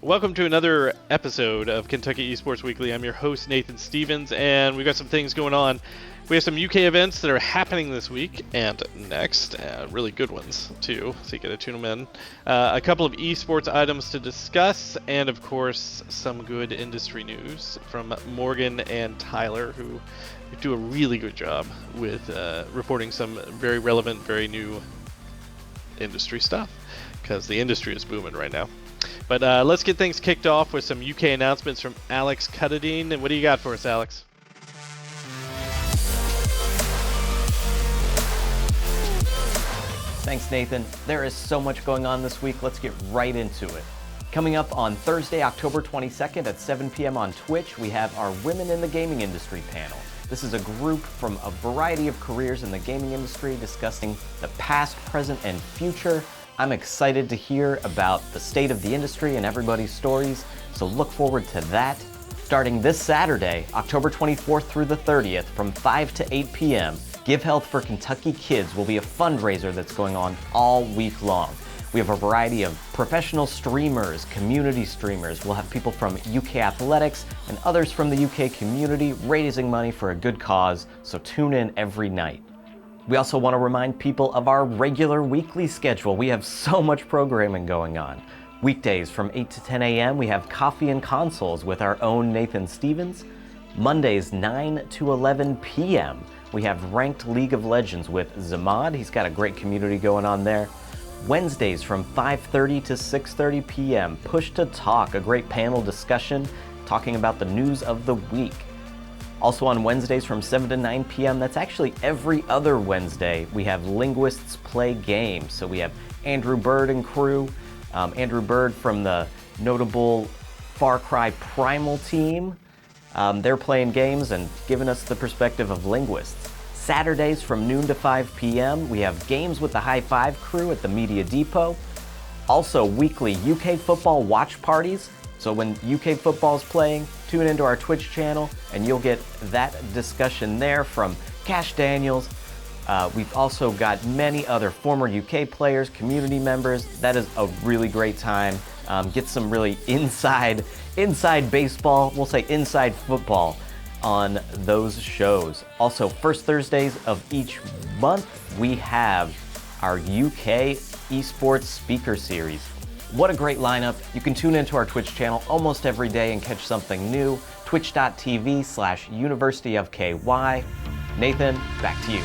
Welcome to another episode of Kentucky Esports Weekly. I'm your host, Nathan Stevens, and we've got some things going on. We have some UK events that are happening this week and next, really good ones too, so you get to tune them in. A couple of esports items to discuss, and of course, some good industry news from Morgan and Tyler, who do a really good job with reporting some very relevant, very new industry stuff, because the industry is booming right now. But let's get things kicked off with some UK announcements from Alex Cutadean. And what do you got for us, Alex? Thanks, Nathan. There is so much going on this week. Let's get right into it. Coming up on Thursday, October 22nd at 7 p.m. on Twitch, we have our Women in the Gaming Industry panel. This is a group from a variety of careers in the gaming industry discussing the past, present, and future. I'm excited to hear about the state of the industry and everybody's stories, so look forward to that. Starting this Saturday, October 24th through the 30th, from 5 to 8 p.m., Give Health for Kentucky Kids will be a fundraiser that's going on all week long. We have a variety of professional streamers, community streamers. We'll have people from UK Athletics and others from the UK community raising money for a good cause, so tune in every night. We also want to remind people of our regular weekly schedule. We have so much programming going on. Weekdays from 8 to 10 a.m. we have Coffee and Consoles with our own Nathan Stevens. Mondays 9 to 11 p.m. we have Ranked League of Legends with Zamad. He's got a great community going on there. Wednesdays from 5:30 to 6:30 p.m. Push to Talk, a great panel discussion talking about the news of the week. Also on Wednesdays from 7 to 9 p.m., that's actually every other Wednesday, we have Linguists Play Games. So we have Andrew Bird and crew, Andrew Bird from the notable Far Cry Primal team. They're playing games and giving us the perspective of linguists. Saturdays from noon to 5 p.m., we have Games with the High Five crew at the Media Depot. Also weekly UK football watch parties. So when UK football is playing, tune into our Twitch channel and you'll get that discussion there from Cash Daniels. We've also got many other former UK players, community members. That is a really great time. Get some really inside baseball, we'll say inside football on those shows. Also, first Thursdays of each month, we have our UK Esports Speaker Series. What a great lineup. You can tune into our Twitch channel almost every day and catch something new. Twitch.tv/University of KY. Nathan, back to you.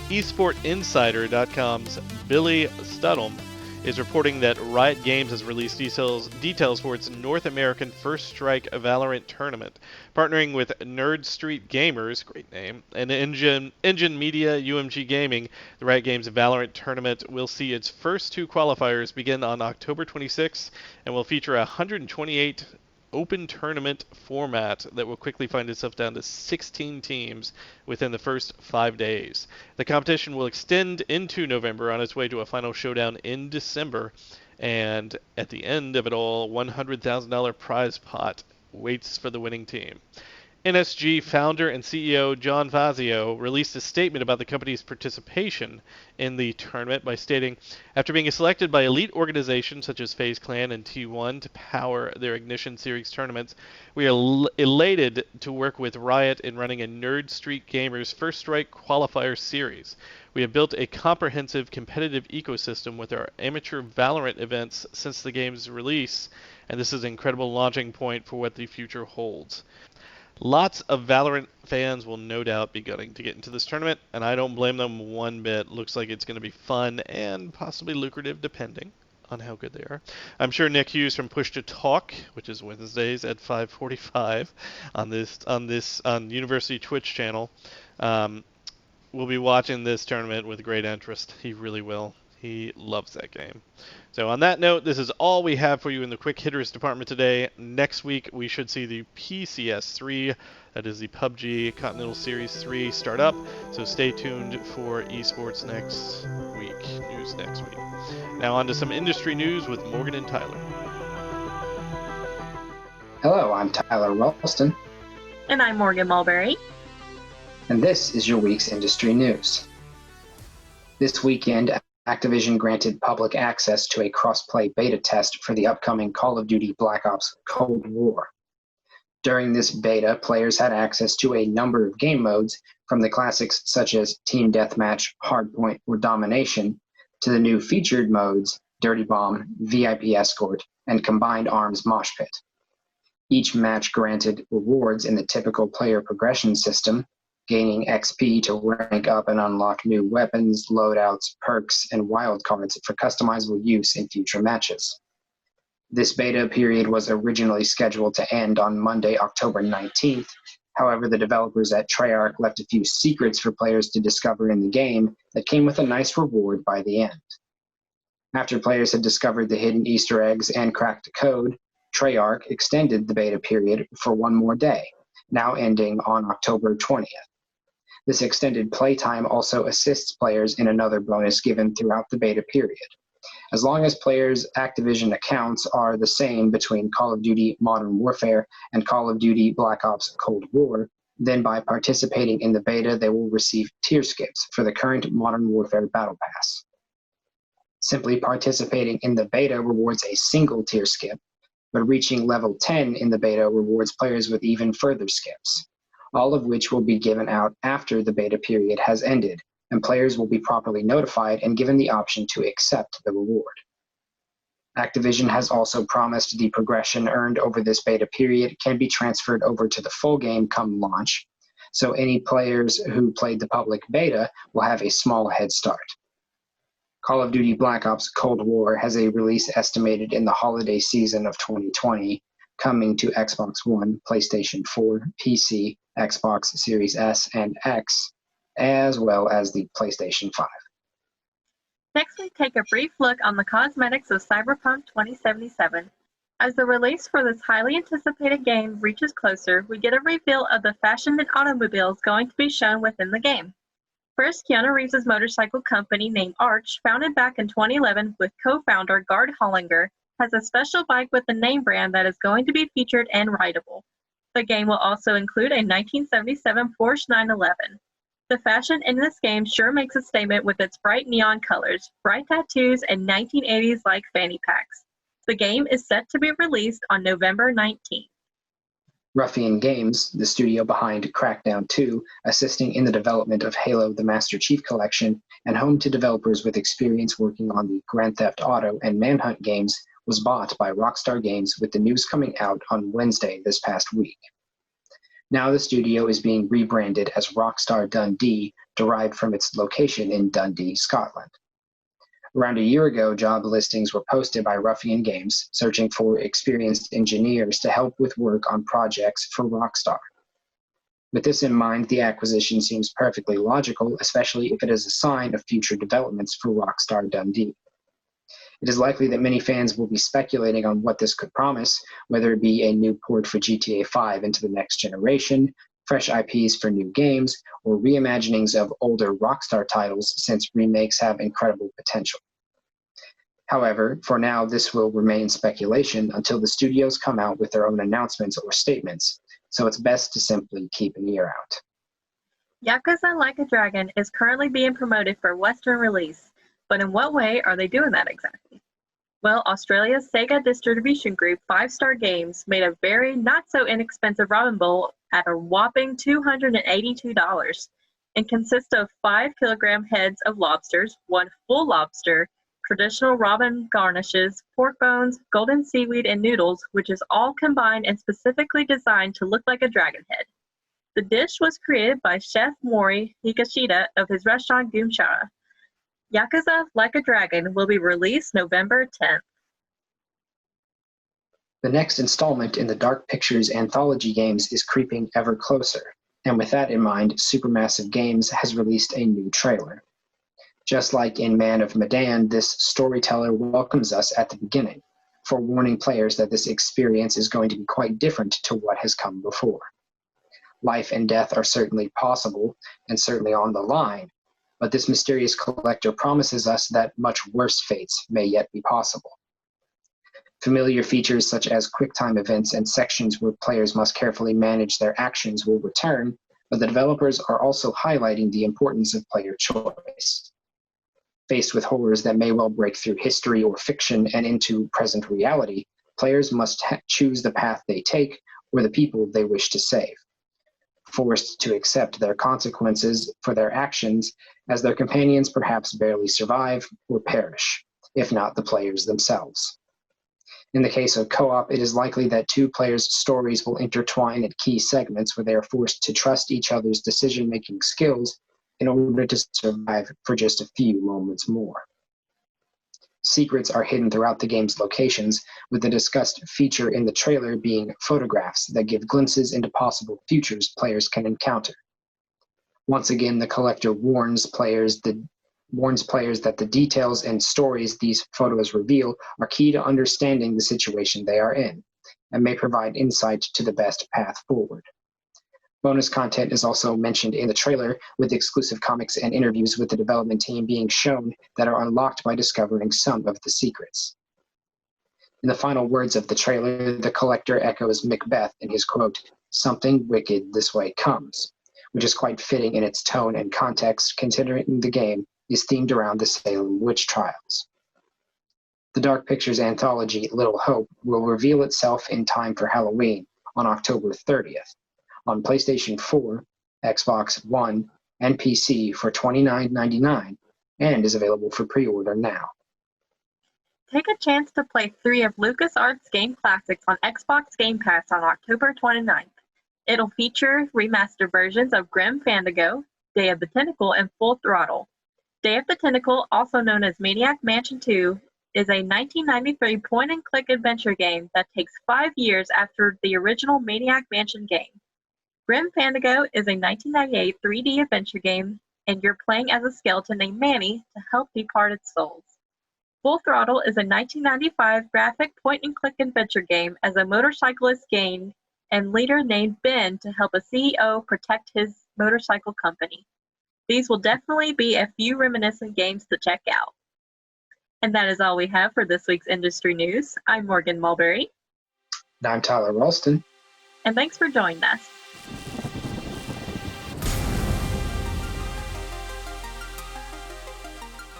esportinsider.com's Billy Studholm is reporting that Riot Games has released details for its North American First Strike Valorant tournament. Partnering with Nerd Street Gamers, great name, and Engine Media UMG Gaming, the Riot Games Valorant tournament will see its first two qualifiers begin on October 26th and will feature a 128 open tournament format that will quickly find itself down to 16 teams within the first 5 days. The competition will extend into November on its way to a final showdown in December, and at the end of it all, $100,000 prize pot waits for the winning team. NSG founder and CEO John Fazio released a statement about the company's participation in the tournament by stating, after being selected by elite organizations such as FaZe Clan and T1 to power their Ignition Series tournaments, we are elated to work with Riot in running a Nerd Street Gamers First Strike Qualifier Series. We have built a comprehensive competitive ecosystem with our amateur Valorant events since the game's release, and this is an incredible launching point for what the future holds. Lots of Valorant fans will no doubt be gunning to get into this tournament, and I don't blame them one bit. Looks like it's going to be fun and possibly lucrative depending on how good they are. I'm sure Nick Hughes from Push to Talk, which is Wednesdays at 5:45 on University Twitch channel, will be watching this tournament with great interest. He really will. He loves that game. So on that note, this is all we have for you in the Quick Hitters department today. Next week, we should see the PCS 3, that is the PUBG Continental Series 3, start up. So stay tuned for esports next week, news next week. Now on to some industry news with Morgan and Tyler. Hello, I'm Tyler Ralston. And I'm Morgan Mulberry. And this is your week's industry news. This weekend, Activision granted public access to a crossplay beta test for the upcoming Call of Duty Black Ops Cold War. During this beta, players had access to a number of game modes, from the classics such as Team Deathmatch, Hardpoint, or Domination, to the new featured modes, Dirty Bomb, VIP Escort, and Combined Arms Mosh Pit. Each match granted rewards in the typical player progression system, gaining XP to rank up and unlock new weapons, loadouts, perks, and wildcards for customizable use in future matches. This beta period was originally scheduled to end on Monday, October 19th. However, the developers at Treyarch left a few secrets for players to discover in the game that came with a nice reward by the end. After players had discovered the hidden Easter eggs and cracked the code, Treyarch extended the beta period for one more day, now ending on October 20th. This extended playtime also assists players in another bonus given throughout the beta period. As long as players' Activision accounts are the same between Call of Duty Modern Warfare and Call of Duty Black Ops Cold War, then by participating in the beta, they will receive tier skips for the current Modern Warfare Battle Pass. Simply participating in the beta rewards a single tier skip, but reaching level 10 in the beta rewards players with even further skips, all of which will be given out after the beta period has ended, and players will be properly notified and given the option to accept the reward. Activision has also promised the progression earned over this beta period can be transferred over to the full game come launch, so any players who played the public beta will have a small head start. Call of Duty Black Ops Cold War has a release estimated in the holiday season of 2020, coming to Xbox One, PlayStation 4, PC, Xbox Series S and X, as well as the PlayStation 5. Next, we take a brief look on the cosmetics of Cyberpunk 2077. As the release for this highly anticipated game reaches closer, we get a reveal of the fashion and automobiles going to be shown within the game. First, Keanu Reeves' motorcycle company named Arch, founded back in 2011 with co-founder Gard Hollinger, has a special bike with the name brand that is going to be featured and rideable. The game will also include a 1977 Porsche 911. The fashion in this game sure makes a statement with its bright neon colors, bright tattoos, and 1980s-like fanny packs. The game is set to be released on November 19th. Ruffian Games, the studio behind Crackdown 2, assisting in the development of Halo the Master Chief Collection, and home to developers with experience working on the Grand Theft Auto and Manhunt games, was bought by Rockstar Games with the news coming out on Wednesday this past week. Now the studio is being rebranded as Rockstar Dundee, derived from its location in Dundee, Scotland. Around a year ago, job listings were posted by Ruffian Games, searching for experienced engineers to help with work on projects for Rockstar. With this in mind, the acquisition seems perfectly logical, especially if it is a sign of future developments for Rockstar Dundee. It is likely that many fans will be speculating on what this could promise, whether it be a new port for GTA 5 into the next generation, fresh IPs for new games, or reimaginings of older Rockstar titles, since remakes have incredible potential. However, for now, this will remain speculation until the studios come out with their own announcements or statements, so it's best to simply keep an ear out. Yakuza Like a Dragon is currently being promoted for Western release, but in what way are they doing that exactly? Well, Australia's Sega distribution group 5 Star Games made a very not-so-inexpensive ramen bowl at a whopping $282 and consists of 5-kilogram heads of lobsters, 1 full lobster, traditional ramen garnishes, pork bones, golden seaweed, and noodles, which is all combined and specifically designed to look like a dragon head. The dish was created by Chef Mori Higashida of his restaurant Gumshara. Yakuza Like a Dragon will be released November 10th. The next installment in the Dark Pictures Anthology games is creeping ever closer, and with that in mind, Supermassive Games has released a new trailer. Just like in Man of Medan, this storyteller welcomes us at the beginning, forewarning players that this experience is going to be quite different to what has come before. Life and death are certainly possible, and certainly on the line, but this mysterious collector promises us that much worse fates may yet be possible. Familiar features such as QuickTime events and sections where players must carefully manage their actions will return, but the developers are also highlighting the importance of player choice. Faced with horrors that may well break through history or fiction and into present reality, players must choose the path they take or the people they wish to save, forced to accept their consequences for their actions, as their companions perhaps barely survive or perish, if not the players themselves. In the case of co-op, it is likely that two players' stories will intertwine at key segments where they are forced to trust each other's decision-making skills in order to survive for just a few moments more. Secrets are hidden throughout the game's locations, with the discussed feature in the trailer being photographs that give glimpses into possible futures players can encounter. Once again, the collector warns players that the details and stories these photos reveal are key to understanding the situation they are in, and may provide insight to the best path forward. Bonus content is also mentioned in the trailer, with exclusive comics and interviews with the development team being shown that are unlocked by discovering some of the secrets. In the final words of the trailer, the collector echoes Macbeth in his quote, "Something wicked this way comes," which is quite fitting in its tone and context, considering the game is themed around the Salem witch trials. The Dark Pictures anthology, Little Hope, will reveal itself in time for Halloween on October 30th on PlayStation 4, Xbox One, and PC for $29.99, and is available for pre-order now. Take a chance to play 3 of LucasArts game classics on Xbox Gamepass on October 29th. It'll feature remastered versions of Grim Fandango, Day of the Tentacle, and Full Throttle. Day of the Tentacle, also known as Maniac Mansion 2, is a 1993 point-and-click adventure game that takes 5 years after the original Maniac Mansion game. Grim Fandango is a 1998 3D adventure game, and you're playing as a skeleton named Manny to help departed souls. Full Throttle is a 1995 graphic point-and-click adventure game as a motorcyclist gained and leader named Ben to help a CEO protect his motorcycle company. These will definitely be a few reminiscent games to check out. And that is all we have for this week's industry news. I'm Morgan Mulberry. And I'm Tyler Ralston. And thanks for joining us.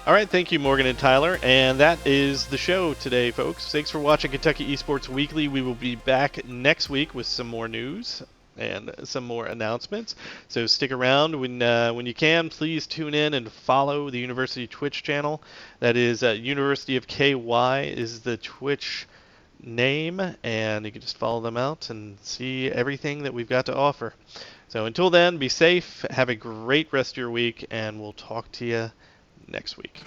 All right, thank you, Morgan and Tyler. And that is the show today, folks. Thanks for watching Kentucky Esports Weekly. We will be back next week with some more news and some more announcements. So stick around when you can. Please tune in and follow the University Twitch channel. That is University of KY is the Twitch name, and you can just follow them out and see everything that we've got to offer. So until then, be safe, have a great rest of your week, and we'll talk to you next week.